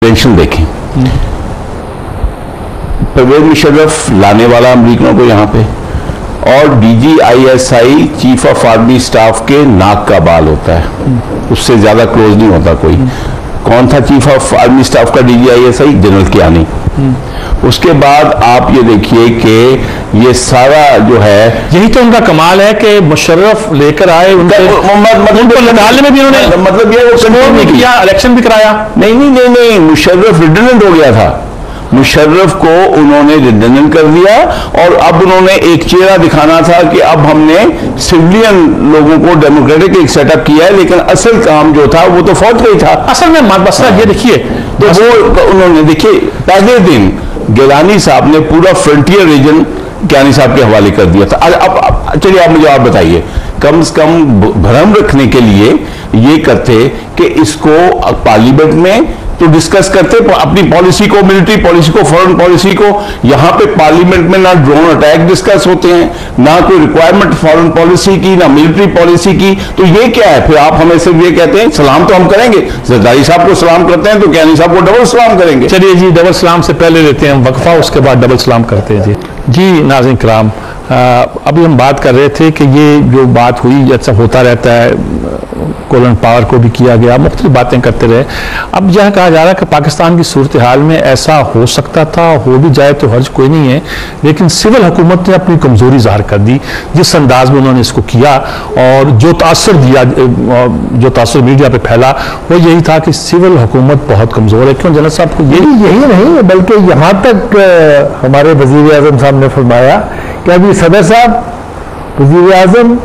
Tension देखें, परवेज मुशर्रफ लाने वाला अमरीकियों को यहाँ पे, और DGISI chief of army staff के नाक का बाल होता है, उससे ज्यादा क्लोज नहीं होता कोई। कौन था चीफ ऑफ आर्मी स्टाफ का DGISI? जनरल कियानी। उसके बाद आप ये देखिए कि ये सारा जो है, यही तो उनका कमाल है कि मुशर्रफ लेकर आए, उनको लड़ाने में भी उन्होंने मतलब ये कंट्रोल नहीं किया, इलेक्शन भी कराया। नहीं, मुशर्रफ रिडंडेंट हो गया था। मुशर्रफ को उन्होंने रिडंडेंट कर दिया और अब उन्होंने एक चेहरा दिखाना था कि अब हमने सिविलियन लोगों को डेमोक्रेटिक एक सेटअप किया है, लेकिन असल काम जो था वो तो फौज का ही था। असल में मसला ये देखिए, तो वो उन्होंने देखिए पहले दिन गिलानी साहब ने पूरा फ्रंटियर रीजन कियानी साहब के हवाले कर दिया था। अब चलिए आप मुझे आप बताइए, कम से कम भ्रम रखने के लिए ये करते कि इसको पार्लियामेंट में तो डिस्कस करते अपनी पॉलिसी को, मिलिट्री पॉलिसी को, फॉरेन पॉलिसी को। यहां पे पार्लियामेंट में ना ड्रोन अटैक डिस्कस होते हैं, ना कोई रिक्वायरमेंट फॉरेन पॉलिसी की, ना मिलिट्री पॉलिसी की। तो ये क्या है? फिर आप हमें सिर्फ ये कहते हैं सलाम तो हम करेंगे, जरदारी साहब को सलाम करते हैं तो कियानी साहब को डबल सलाम करेंगे। चलिए जी, डबल सलाम से पहले लेते हैं वक्फा, उसके बाद डबल सलाम करते हैं। जी नाज़रीन किराम, अभी हम बात कर रहे थे कि ये जो बात हुई, जैसा होता रहता है, कोलन पावर को भी किया गया, मुख्तलिफ बातें करते रहे। अब यह कहा जा रहा है कि पाकिस्तान की सूरत हाल में ऐसा हो सकता था, हो भी जाए तो हर्ज कोई नहीं है, लेकिन सिविल हुकूमत ने अपनी कमजोरी ज़ाहिर कर दी जिस अंदाज में उन्होंने इसको किया, और जो तासर दिया, जो तासर मीडिया पे फैला, वो यही था कि सिविल हुकूमत बहुत कमजोर है। क्यों जनरल साहब को यही नहीं बल्कि यहाँ तक हमारे वजीर आजम साहब ने फरमाया कि अभी सदर साहब, वजीर आजम,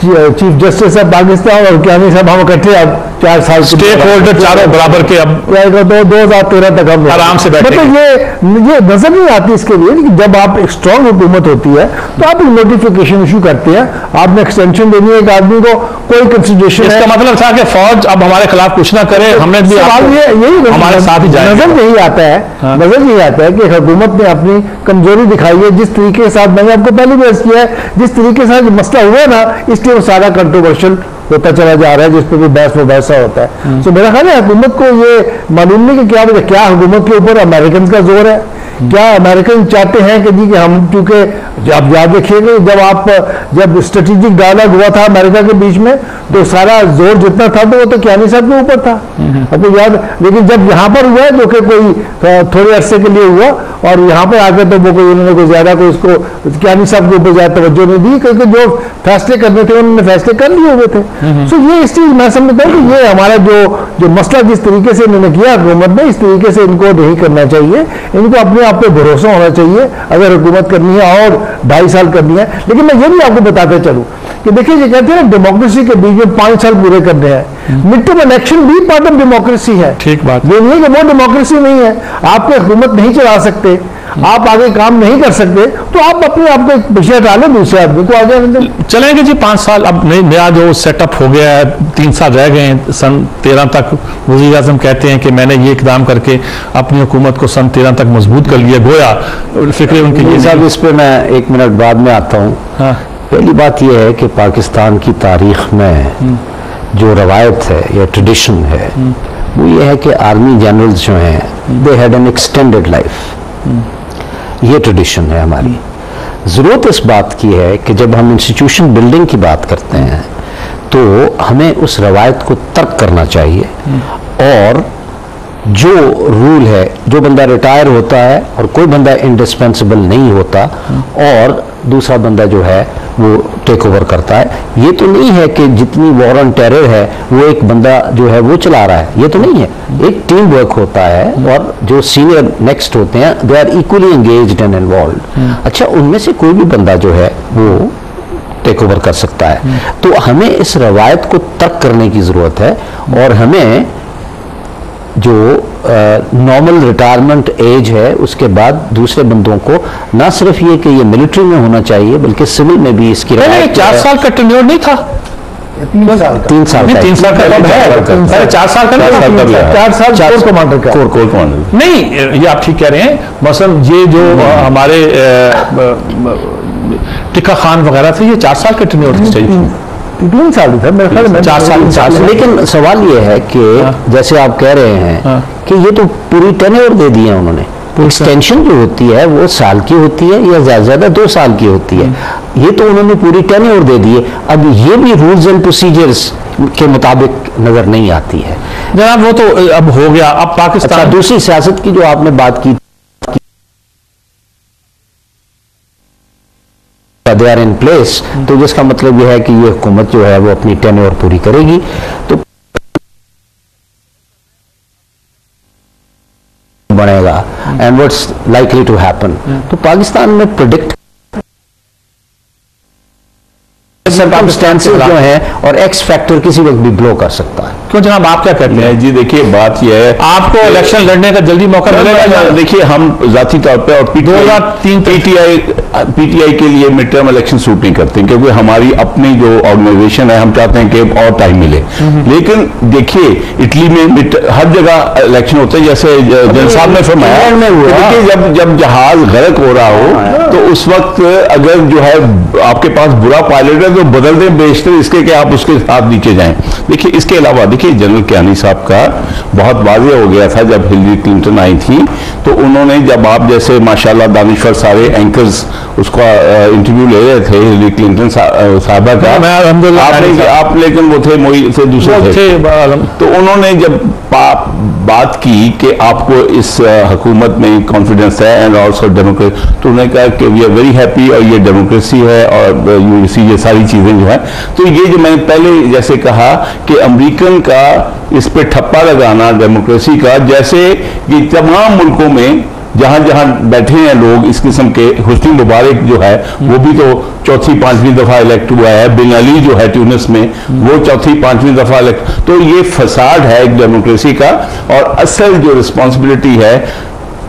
चीफ जस्टिस ऑफ पाकिस्तान और कियानी साहब हम इकट्ठे अब 4 साल स्टेक होल्डर चारों बराबर के, अब 2013 तक हम आराम से बैठे। मतलब ये नजर नहीं आती इसके लिए कि जब आप एक स्ट्रांग हुकूमत होती है तो आप एक नोटिफिकेशन इशू करते हैं, आपने एक्सटेंशन देनी है एक आदमी को, कोई कंसिडरेशन। इसका मतलब था कि फौज अब हमारे खिलाफ कुछ ना करे, हमने भी यही हमारे साथ ही जाए। नजर यही आता है, नजर यही आता है कि हुकूमत ने अपनी कमजोरी दिखाई है। जिस तरीके के साथ मैंने आपको पहले भी अर्ज किया है, जिस तरीके से मसला हुआ ना, इसलिए वो सारा कंट्रोवर्शियल होता चला जा रहा है, जिस पर भी बहस मुबहसा होता है। तो मेरा ख्याल है हुकूमत को ये मालूम नहीं कि क्या हुकूमत के ऊपर अमेरिकन का जोर है, क्या अमेरिकन चाहते हैं कि जी कि हम, क्योंकि आप याद रखिएगा जब स्ट्रेटेजिक डायलॉग हुआ था अमेरिका के बीच में, तो सारा जोर जितना था तो वो तो कियानी साहब के ऊपर था, आपको याद। लेकिन जब यहाँ पर हुआ जो कि कोई थोड़े अरसे के लिए हुआ, और यहाँ पर आकर तो वो उन्होंने कोई ज्यादा कोई इसको कियानी साहब के ऊपर ज्यादा तवज्जो नहीं दी, क्योंकि जो फैसले करने थे उन्होंने फैसले कर लिए हुए थे। तो ये इस चीज मैं समझता हूँ कि ये हमारा जो मसला जिस तरीके से इन्होंने किया हुकूमत ने, इस तरीके से इनको नहीं करना चाहिए। इनको अपने आप पे भरोसा होना चाहिए अगर हुकूमत करनी है, और 2.5 साल करनी है। लेकिन मैं ये भी आपको बताते चलूँ कि देखिए, ये कहते हैं डेमोक्रेसी के बीच में 5 साल पूरे करने हैं। मिड टर्म इलेक्शन भी पार्ट ऑफ डेमोक्रेसी है। ठीक बात। ये नहीं है कि वो डेमोक्रेसी नहीं है, आप हुकूमत नहीं चला सकते, आप आगे काम नहीं कर सकते, तो आप अपने आप को एक विषय डालें, दूसरे आदमी को आगे चलेंगे जी। 5 साल अब नया जो सेटअप हो गया है, 3 साल रह गए हैं। सन 13 तक वज़ीर आज़म कहते हैं कि मैंने ये इकदाम करके अपनी हुकूमत को सन 13 तक मजबूत कर लिया, गोया फिक्र उनकी ये। साहब, इस पर मैं 1 मिनट बाद में आता हूँ। हाँ। पहली बात यह है कि पाकिस्तान की तारीख में जो रवायत है या ट्रेडिशन है, वो ये है कि आर्मी जनरल्स जो हैं, they had an extended life. ये ट्रेडिशन है हमारी। ज़रूरत इस बात की है कि जब हम इंस्टीट्यूशन बिल्डिंग की बात करते हैं तो हमें उस रवायत को तर्क करना चाहिए, और जो रूल है, जो बंदा रिटायर होता है और कोई बंदा इंडिस्पेंसिबल नहीं होता, और दूसरा बंदा जो है वो टेक ओवर करता है। ये तो नहीं है कि जितनी वॉर ऑन टेरर है वो एक बंदा जो है वो चला रहा है, ये तो नहीं है। एक टीम वर्क होता है, और जो सीनियर नेक्स्ट होते हैं, they are equally engaged and involved. अच्छा, उनमें से कोई भी बंदा जो है वो टेक ओवर कर सकता है। तो हमें इस रवायत को तर्क करने की जरूरत है, और हमें जो नॉर्मल रिटायरमेंट एज है उसके बाद दूसरे बंदों को ना सिर्फ ये कि ये मिलिट्री में होना चाहिए, बल्कि सिविल में भी इसकी 4 साल का टेन्योर नहीं था, 3 साल का 3 साल का है, 4 साल का 4 साल कोर कमांडर का, कोर कमांडर नहीं। ये आप ठीक कह रहे हैं। मसलन ये जो हमारे टिक्का खान वगैरह थे, ये 4 साल के टेन्योर चाहिए। 3 साल था मेरे ख्याल में, 4 साल। लेकिन सवाल ये है कि जैसे आप कह रहे हैं कि ये तो पूरी टेन्योर दे दिया उन्होंने। एक्सटेंशन जो होती है वो साल की होती है या ज्यादा ज्यादा 2 साल की होती है, ये तो उन्होंने पूरी टेन्योर दे दी है। अब ये भी रूल्स एंड प्रोसीजर्स के मुताबिक नजर नहीं आती है जनाब। वो तो अब हो गया। अब पाकिस्तान अच्छा, दूसरी सियासत की जो आपने बात की दे आर इन प्लेस, तो जिसका मतलब यह है कि ये हुकूमत जो है वो अपनी टेन्योर पूरी करेगी। तो बनेगा and what's likely to happen, तो पाकिस्तान में प्रेडिक्ट सर्कमस्टेंसेस जो है और एक्स फैक्टर किसी वक्त भी ब्लो कर सकता है। क्यों जनाब, आप क्या कहते हैं? जी देखिए, बात यह है आपको इलेक्शन लड़ने का जल्दी मौका मिलेगा? देखिए, हम जाती तौर पे और पीटीआई के लिए मिड टर्म इलेक्शन सूट नहीं करते, क्योंकि हमारी अपनी जो ऑर्गेनाइजेशन है, हम चाहते हैं कि और टाइम मिले। लेकिन देखिए, इटली में हर जगह इलेक्शन होते हैं, जैसे जनरल साहब ने फरमाया। देखिए, जब जहाज गर्क हो रहा हो तो उस वक्त अगर जो है आपके पास बुरा पायलट है तो बदल दें, बेशतर इसके कि आप उसके साथ नीचे जाएं। देखिए, इसके अलावा देखिए, जनरल कियानी साहब का बहुत वाज़ेह हो गया था जब हिलरी क्लिंटन आई थी, तो उन्होंने, जब आप जैसे माशाल्लाह दानिश्वर सारे एंकर्स उसका इंटरव्यू ले रहे थे हिलरी क्लिंटन साहबा का, आप लेकिन वो थे मोई से दूसरे थे, तो उन्होंने जब बात की कि आपको इस हुकूमत में कॉन्फिडेंस है एंड ऑल्सो डेमोक्रेसी, तो उन्होंने कहा कि वी आर वेरी हैप्पी और ये डेमोक्रेसी है और ये सारी चीज़ें जो है। तो ये जो मैंने पहले जैसे कहा कि अमेरिकन का इस पे ठप्पा लगाना डेमोक्रेसी का, जैसे कि तमाम मुल्कों में जहां जहां बैठे हैं लोग इस किस्म के, हुस्नी मुबारक जो है वो भी तो 4th-5वीं दफा इलेक्ट हुआ है, बिन अली जो है ट्यूनिस में वो 4th-5वीं दफा इलेक्ट। तो ये फसाद है एक डेमोक्रेसी का, और असल जो रिस्पॉन्सिबिलिटी है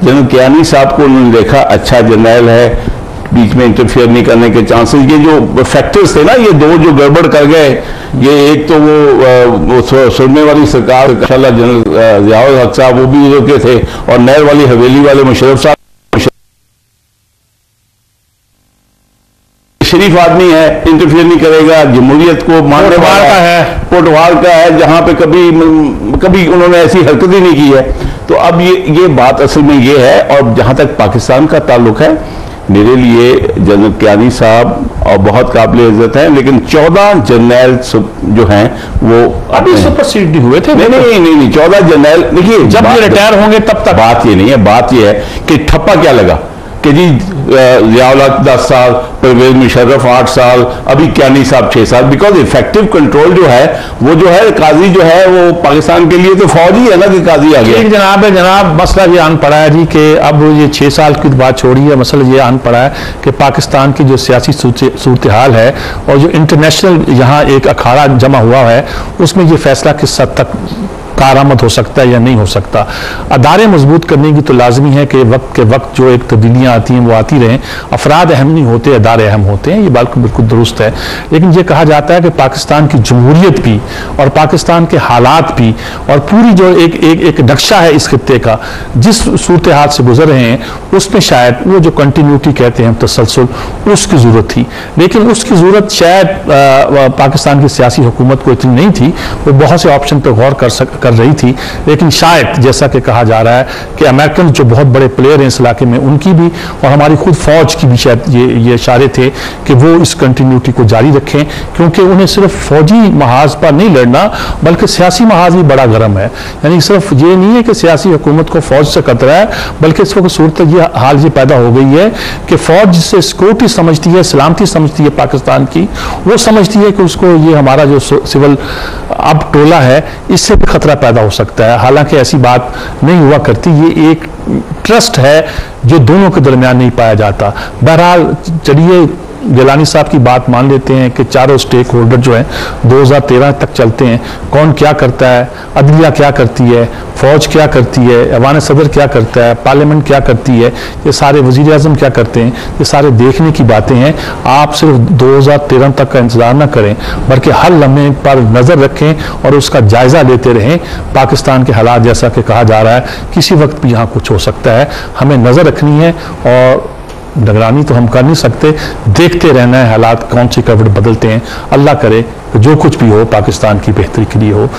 जनरल कियानी साहब को उन्होंने देखा, अच्छा जर्नल है, बीच में इंटरफेयर नहीं करने के चांसेस, ये जो फैक्टर्स थे ना, ये दो जो गड़बड़ कर गए, ये एक तो वो सुरमे वाली सरकार इंशाल्लाह जनरल ज़ियाउल हक साहब वो भी रोके थे, और नहर वाली हवेली वाले मुशर्रफ साहब शरीफ आदमी है, इंटरफेयर नहीं करेगा, जमहूरियत को मानने वाला है, पोटवाल का है, जहां पे कभी उन्होंने ऐसी हरकत ही नहीं की है। तो अब ये बात असल में ये है। और जहां तक पाकिस्तान का ताल्लुक है, मेरे लिए जनरल कियानी साहब और बहुत काबिल इज्जत है, लेकिन 14 जर्नल जो हैं वो अभी सुपरसीड नहीं हुए थे। नहीं 14 जर्नल। देखिए, जब ये रिटायर होंगे तब तक बात ये नहीं है, बात ये है कि ठप्पा क्या लगा कि जी ज़ियाउल हक 10 साल, परवेज मुशर्रफ 8 साल, अभी कियानी साहब 6 साल। बिकॉज इफेक्टिव कंट्रोल जो है वो जो है, काजी जो है वो पाकिस्तान के लिए तो फौज ही है ना कि काजी आ गया। जनाब मसला ये आन पड़ा है जी कि अब ये 6 साल की बात छोड़ी है, मसला ये आन पड़ा है कि पाकिस्तान की जो सियासी सूरत हाल है और जो इंटरनेशनल यहाँ एक अखाड़ा जमा हुआ है, उसमें ये फैसला किस हद तक कारामद हो सकता है या नहीं हो सकता। अदारे मजबूत करने की तो लाजमी है कि वक्त के वक्त जो एक तब्दीलियाँ आती हैं वो आती रहें। अफराद अहम नहीं होते, अदारे अहम होते हैं, ये बात बिल्कुल दुरुस्त है। लेकिन ये कहा जाता है कि पाकिस्तान की जमहूरियत भी और पाकिस्तान के हालात भी और पूरी जो एक नक्शा है इस खित्ते का, जिस सूरत हाल से गुजर रहे हैं, उसमें शायद वो जो कंटिन्यूटी कहते हैं, तसलसल, उसकी ज़रूरत थी। लेकिन उसकी ज़रूरत शायद पाकिस्तान की सियासी हुकूमत को इतनी नहीं थी। वो बहुत से ऑप्शन पर गौर कर रही थी, लेकिन शायद जैसा कि कहा जा रहा है कि अमेरिकन जो बहुत बड़े प्लेयर हैं इस इलाके में, उनकी भी और हमारी खुद फौज की भी शायद ये इशारे थे कि वो इस कंटिन्यूटी को जारी रखें, क्योंकि उन्हें सिर्फ फौजी महाज पर नहीं लड़ना बल्कि सियासी महाज भी बड़ा गर्म है। यानी सिर्फ ये नहीं है कि सियासी हुकूमत को फौज से खतरा है, बल्कि इस वक्त सूरत ये हाल ये पैदा हो गई है कि फौज जिससे सिक्योरिटी समझती है, सलामती समझती है पाकिस्तान की, वो समझती है कि उसको ये हमारा जो सिविल अब टोला है इससे भी खतरा पैदा हो सकता है। हालांकि ऐसी बात नहीं हुआ करती, ये एक ट्रस्ट है जो दोनों के दरमियान नहीं पाया जाता। बहरहाल चलिए गिलानी साहब की बात मान लेते हैं कि चारों स्टेक होल्डर जो हैं 2013 तक चलते हैं। कौन क्या करता है, अदलिया क्या करती है, फौज क्या करती है, ऐवान सदर क्या करता है, पार्लियामेंट क्या करती है, ये सारे वजीर आज़म क्या करते हैं, ये सारे देखने की बातें हैं। आप सिर्फ 2013 तक का इंतजार न करें, बल्कि हर लम्हे पर नज़र रखें और उसका जायज़ा लेते रहें। पाकिस्तान के हालात जैसा कि कहा जा रहा है किसी वक्त भी यहाँ कुछ हो सकता है, हमें नज़र रखनी है और निगरानी तो हम कर नहीं सकते, देखते रहना है हालात कौन सी करवट बदलते हैं। अल्लाह करे जो कुछ भी हो पाकिस्तान की बेहतरी के लिए हो।